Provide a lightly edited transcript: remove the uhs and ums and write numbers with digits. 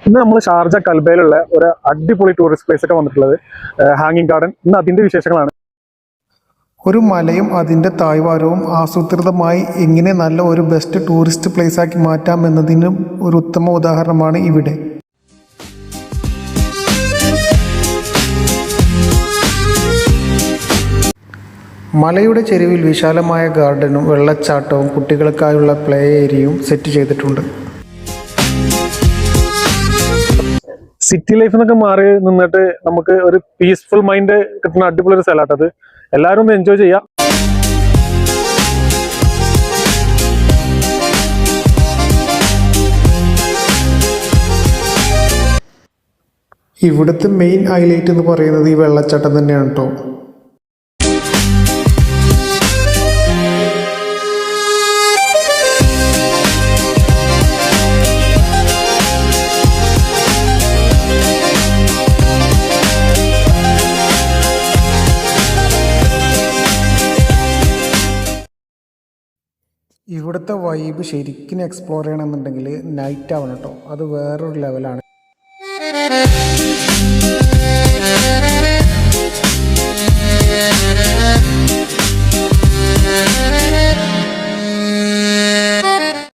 ഇന്ന് നമ്മൾ ഷാർജ കൽബയിലുള്ള ഒരു അടിപൊളി ടൂറിസ്റ്റ് പ്ലേസ് ഒക്കെ വന്നിട്ടുള്ളത് ഹാങ്ങിങ് ഗാർഡൻ. ഇന്ന് അതിന്റെ വിശേഷങ്ങളാണ്. ഒരു മലയും അതിൻ്റെ താഴ്വാരവും ആസൂത്രിതമായി എങ്ങനെ നല്ല ഒരു ബെസ്റ്റ് ടൂറിസ്റ്റ് പ്ലേസാക്കി മാറ്റാം എന്നതിന് ഒരു ഉത്തമ ഉദാഹരണമാണ് ഇവിടെ. മലയുടെ ചെരുവിൽ വിശാലമായ ഗാർഡനും വെള്ളച്ചാട്ടവും കുട്ടികൾക്കായുള്ള പ്ലേ ഏരിയയും സെറ്റ് ചെയ്തിട്ടുണ്ട്. സിറ്റി ലൈഫ് എന്നൊക്കെ മാറി നിന്നിട്ട് നമുക്ക് ഒരു പീസ്ഫുൾ മൈൻഡ് കിട്ടുന്ന അടിപൊളി ഒരു സ്ഥലമാട്ടത്. എല്ലാവരും ഒന്ന് എൻജോയ് ചെയ്യാം. ഇവിടുത്തെ മെയിൻ ഹൈലൈറ്റ് എന്ന് പറയുന്നത് ഈ വെള്ളച്ചാട്ടം തന്നെയാണ് കേട്ടോ. ഇവിടുത്തെ വൈബ് ശരിക്കും എക്സ്പ്ലോർ ചെയ്യണമെന്നുണ്ടെങ്കിൽ നൈറ്റ് ആവണം കേട്ടോ. അത് വേറൊരു ലെവലാണ്.